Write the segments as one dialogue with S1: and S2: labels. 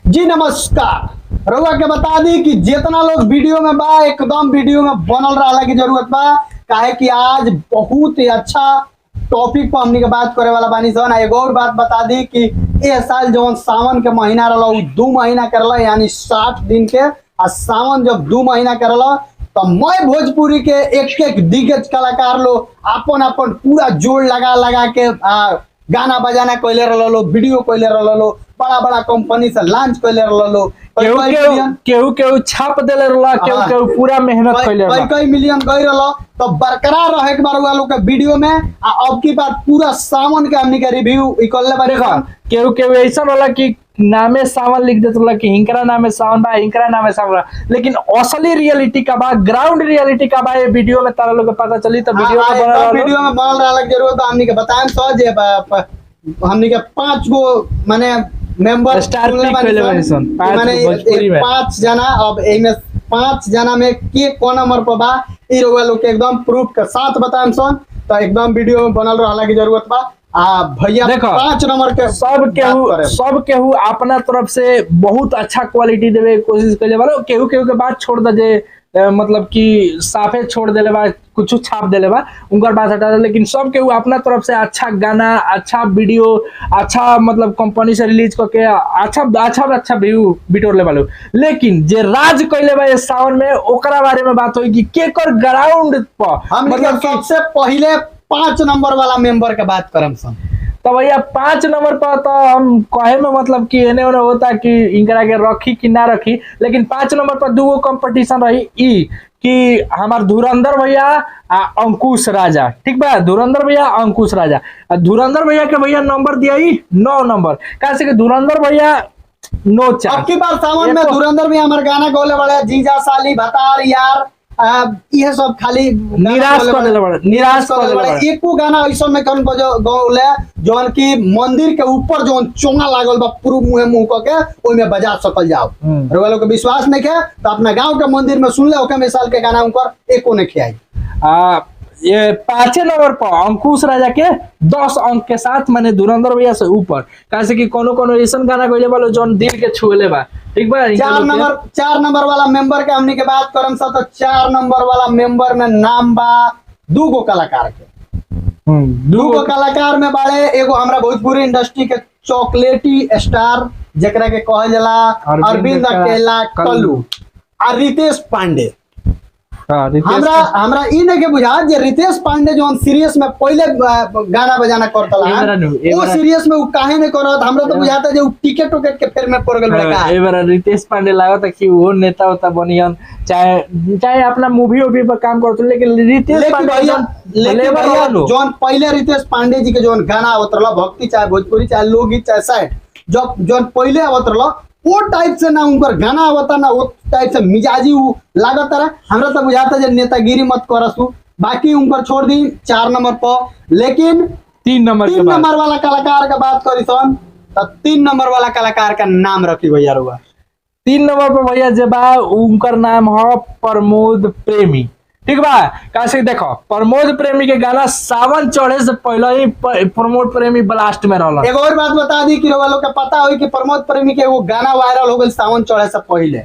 S1: जी नमस्कार। रउआ के बता दी कि जितना लोग वीडियो में बा एकदम वीडियो में बनल रहा की जरूरत बा, काहे कि आज बहुत ही अच्छा टॉपिक पर हमनी के बात करे वाला बानी सन। एगो और बात बता दी कि ए साल जौन सावन के महीना रहा उ 2 महीना के रहा, यानी 60 दिन के। आ सावन जब 2 महीना के रहा तो मैं भोजपुरी के एक एक दिग्गज कलाकार लोग अपन अपन पूरा जोड़ लगा लगा के गाना बजाना कैले रहो, वीडियो कैले रहो, बड़ा बड़ा कंपनी से लॉन्च कैले रहो,
S2: केहू छाप देले रहा, केहू पूरा मेहनत कैले रहा,
S1: कई मिलियन गई रहो। तो बरकरार रहे एक बार लोग के वीडियो में अब की बार पूरा सावन के हमनी के रिव्यू इकल्ले बारे।
S2: केहू ऐसा वाला कि नामे सावन लिख देते कि हिंकरा नामे सावन बा, हिंकरा नामे सावन बा, लेकिन असली रियलिटी का बा, ग्राउंड रियलिटी का बा, ये वीडियो में तारा लोग पता चली। तो वीडियो
S1: में बनल रहा जरूरत हमनी के बताएं सो जे हमनी के 5 गो माने मेंबर
S2: स्टार
S1: माने 5 जना। अब एमे 5 जना में के कौन नंबर पर बा ई रउआ लोग के एकदम प्रूफ के साथ बताएं सन। तो एकदम वीडियो में बनल रहला की जरूरत बा। भैया देखो 5 नंबर के
S2: सब केहू अपना तरफ से बहुत अच्छा क्वालिटी देवे कोशिश करे वाला। केहू के बात छोड़ दे मतलब कि साफे छोड़ देले बा, कुछ छाप देले बा, उनकर बात हटा दे। लेकिन सब केहू अपना तरफ से अच्छा गाना, अच्छा वीडियो, अच्छा मतलब कंपनी से रिलीज करके अच्छा व्यू बिटोरले वाले। लेकिन जे राज कैले बा सावन में ओकरा बारे में बात होई कि केकर ग्राउंड पर
S1: मतलब सबसे पहले 5 नंबर वाला मेंबर के बात करम सन।
S2: तो भैया 5 नंबर पर तो हम कहे में मतलब कि एने ओने होता कि इनकरा के रखी कि ना रखी, लेकिन 5 नंबर पर 2 कंपटीशन रही ई कि हमार धुरंधर भैया आ अंकुश राजा। ठीक बा, धुरंधर भैया अंकुश राजा। धुरंधर भैया के भैया नंबर दिया 9 नंबर, कैसे कि धुरंधर भैया 9 4।
S1: अब की बार सावन में धुरंधर भी हमार गाना गौले वाले जीजा साली भतार यार ये सब खाली
S2: निराश कर देले बड़ा।
S1: एको गाना ऐसा में कौन गौले जौन की मंदिर के ऊपर जौन चोंगा लागल बा पूरा मुंह के ओइ में बजा सकल जाओ। रउआ लोग के विश्वास नहीं है तो अपना गांव के मंदिर में सुन ले, ओके मिसाल के गाना उनकर एको नहीं खियाई।
S2: ये 5 नंबर पर अंकुश राजा के 10 अंक के साथ माने धुरंधर भैया से ऊपर, कैसे कि कोनो ऐसा गाना गइले वाला जौन दिल के छुएले बा। ठीक बा।
S1: 4 नंबर वाला मेंबर के हमनी के बात करम सा तो 4 नंबर वाला मेंबर में नाम बा 2 गो कलाकार के। 2 गो कलाकार में बाड़े एगो हमरा भोजपुरी इंडस्ट्री के चॉकलेटी स्टार जेकरा के कहल जाला अरविंद अकेला कल्लू और रितेश पांडे। हमरा ई नहीं के बुझा जे रितेश पांडे जो सीरियस में पहले गाना बजाना करतला वो सीरियस में उ काहे नहीं करत। हमरा तो बुझाता जे उ टिकट के फेर में पड़ गेल बड़ा।
S2: ए बार रितेश पांडे लागत कि वो नेता होता बनियन, चाहे अपना मूवी पर काम करत, लेकिन रितेश पांडे
S1: जोन पहले रितेश पांडे जी के जोन गाना आवत रहला भक्ति चाहे भोजपुरी चाहे लोकगीत चाहे साइड जोन पहले आवत रहला वो टाइप से ना उनकर गाना आवता ना वो टाइप से मिजाजी लागत रहा। हमरा तो बुझाता जे नेतागिरी मत करसु, बाकी उनकर छोड़ दी 4 नंबर पर। लेकिन
S2: 3 नंबर
S1: वाला कलाकार का बात करी सन तो 3 नंबर वाला कलाकार का नाम रखी भैया रुआ।
S2: 3 नंबर पर भैया जे बा उनकर नाम है प्रमोद प्रेमी। ठीक बा, कैसे देखो प्रमोद प्रेमी के गाना सावन चढ़े से पहले ही प्रमोद प्रेमी ब्लास्ट में रहला।
S1: एक और बात बता दी कि लोग के पता होई कि प्रमोद प्रेमी के वो गाना वायरल हो गई सावन चढ़े से पहले,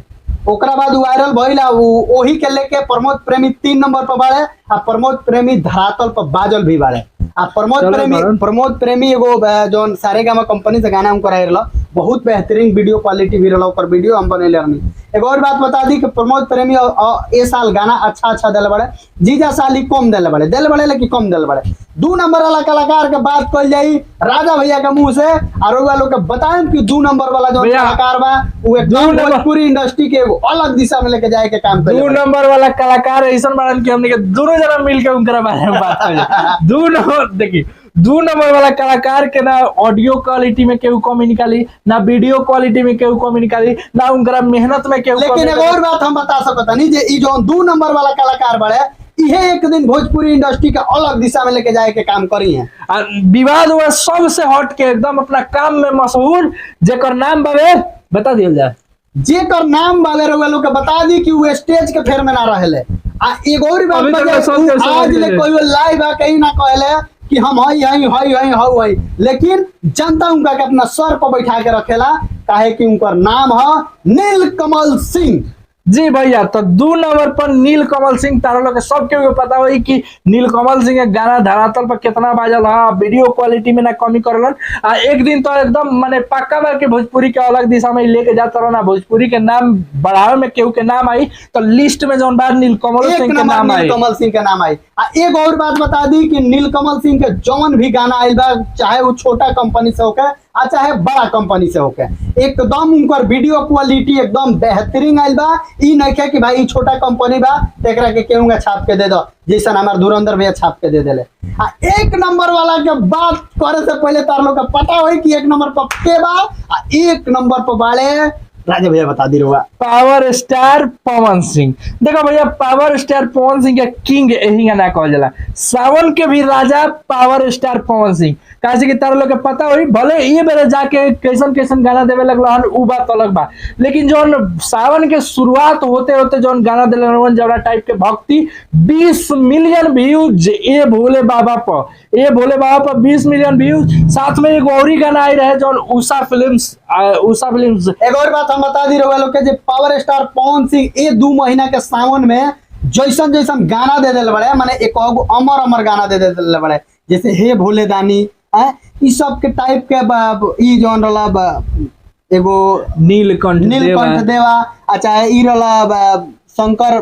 S1: ओकरा बाद वायरल भइला ओही के लेके प्रमोद प्रेमी 3 नंबर पर बाड़े। आ प्रमोद प्रेमी धरातल पर बाजल भी बाड़े। आ प्रमोद प्रेमी एगो जोन सारेगामा कंपनी से गाना उनकर आइल बहुत बेहतरीन वीडियो क्वालिटी भी रहला, ओकर वीडियो हम बनेले रहनी। एक और बात बता दी कि प्रमोद प्रेमी ए साल गाना अच्छा देले बड़े, जीजा साली कम देले बड़े लेकिन कम देले बड़े। 2 नंबर वाला कलाकार के बात कल जाई राजा भैया के मुंह से और लोग के बताएं कि 2 नंबर वाला जो कलाकार बा वो एकदम भोजपुरी इंडस्ट्री के अलग दिशा में लेके जाए के काम करे।
S2: 2 नंबर वाला कलाकार ऐसा बड़न कि हमने के दोनों जना मिलके उनके बारे में बात हो। 2 नंबर देखिए 2 नंबर वाला कलाकार के ना ऑडियो क्वालिटी में केहू कमी निकाली, ना वीडियो क्वालिटी में केहू कमी निकाली, ना उनका मेहनत में केहू।
S1: लेकिन एक और बात हम बता सकता नहीं जे ई जो 2 नंबर वाला कलाकार बड़े इहे एक दिन भोजपुरी इंडस्ट्री के अलग दिशा में लेके जाए के काम करी है।
S2: विवाद हुआ सबसे हट के एकदम अपना काम में मशहूर जेकर नाम बाबे बता दिया जाए,
S1: जेकर नाम बाबे रउआ लोग के बता दी कि वो स्टेज के फेर में ना रहले। आ एगो और बात आज ले कोई लाइव आ कहीं ना कहले कि हम हई, लेकिन जनता उनका के अपना सर पर बैठा के रखेला, काहे कि उनकर नाम है नीलकमल सिंह।
S2: जी भैया, तो 2 नंबर पर नीलकमल सिंह। तारा लोग के सब के पता होई कि नीलकमल सिंह के गाना धरातल पर कितना बाजल है, वीडियो क्वालिटी में ना कमी करलन। एक दिन तो एकदम माने पक्का बा के भोजपुरी के अलग दिशा में लेके जाता रहना, भोजपुरी के नाम बढ़ावे में केहू के नाम आई तो लिस्ट में जौन बार नीलकमल सिंह के नाम आई,
S1: नीलकमल सिंह के नाम आई। एक और बात बता दी कि नीलकमल सिंह के जौन भी गाना आयल बा, चाहे वो छोटा कंपनी से होके आ चाहे बड़ा कंपनी से होके, एकदम उनकर वीडियो क्वालिटी एकदम बेहतरीन आयल बा। ई नहीं है कि भाई ई छोटा कंपनी बा तेकरा के केहूंगा छाप के दे दो, जैसा हमार धुरंधर भैया छाप के दे देले। एक नंबर वाला के बात करे से पहले तार लोग का पता होई कि एक नंबर पर के बा। एक नंबर पर बाले राजा भैया बता दी रुआ,
S2: पावर स्टार पवन सिंह। देखो भैया, पावर स्टार पवन सिंह के किंग यही ना कहल जाला, सावन के भी राजा पावर स्टार पवन सिंह। काहे कि तारा लोग के पता होई, भले ये बेरे जाके कैसन कैसन गाना देवे लगल हन उ बात अलग बा, लेकिन जौन सावन के शुरुआत होते होते जौन गाना देले हन जवरा टाइप के भक्ति 20 मिलियन व्यूज ए भोले बाबा पर, 20 मिलियन व्यूज। साथ में एक और ही गाना आई रहे जौन उषा फिल्म्स।
S1: एक और बात हम बता दी रहे लोग के, पावर स्टार पवन सिंह ये 2 महीना के सावन में जैसन जैसन गाना दे दिल बड़े, माने एक अमर अमर गाना दे दिल बड़े, जैसे हे भोले दानी ई सब के टाइप के ई जौन रला एगो नीलकंठ देवा, अच्छा ई रला शंकर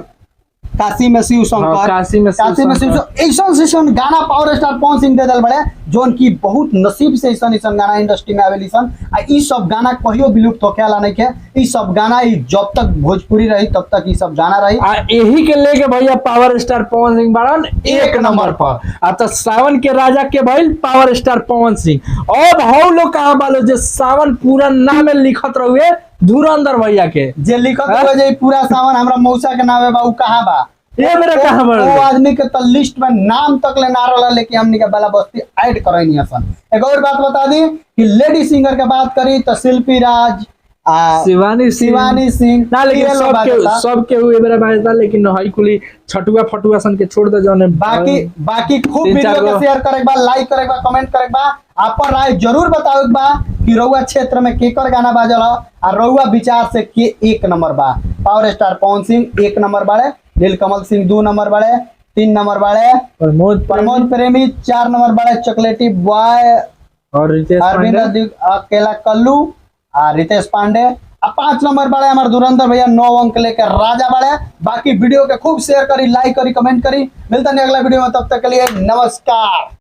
S1: काशी में शिव शंकर,
S2: काशी में शिव
S1: ऐसा गाना पावर स्टार पवन सिंह दे दल बड़े, जोन की बहुत नसीब से ऐसा गाना इंडस्ट्री में आवेली सन। ई सब गाना कहियो विलुप्त होके वाला नहीं है। ई सब गाना जब तक भोजपुरी रही तब तक ई सब गाना रही।
S2: यही के लेके भैया पावर स्टार पवन सिंह बारन एक नंबर पर। तो सावन के राजा के भइल पावर स्टार पवन सिंह। अब हम लोग कहाँ बालो जो सावन पूरा नाम में लिखत रहुए धुरंधर भैया के,
S1: जे लिखत रहे जे पूरा सावन हमरा मौसा के नाम है बा, उ कहाँ बा?
S2: ये मेरा कहाँ बा?
S1: वो आदमी के तो लिस्ट में नाम तक ले ना रहला, लेकिन हमनी के बाला बस्ती ऐड करैनी हसन। एक और बात बता दी कि लेडी सिंगर के बात करी तो शिल्पी राज, शिवानी सिंह
S2: ना, लेकिन सबके हुए मेरा बाजता, लेकिन हई कुली छटुआ फटुआ सन के छोड़ दे जौन।
S1: बाकी खूब वीडियो के शेयर करे बा, लाइक करे बा, कमेंट करे बा, आपन राय जरूर बताओ बा कि रउआ क्षेत्र में केकर गाना बाजल है और रउआ विचार से के एक नंबर बा। Power star Pawan Singh 1 number बाड़े, नीलकमल सिंह 2 नंबर बाड़े, 3 नंबर बाड़े प्रमोद प्रेमी, 4 नंबर बाड़े चॉकलेटी बॉय
S2: और
S1: अरविंद अकेला कल्लू और रितेश पांडे, 5 नंबर बाड़े हमारे धुरंधर भैया 9 अंक लेकर राजा बाड़े। बाकी वीडियो के खूब शेयर करी, लाइक करी, कमेंट करी। मिलता नहीं अगला वीडियो में, तब तक के लिए नमस्कार।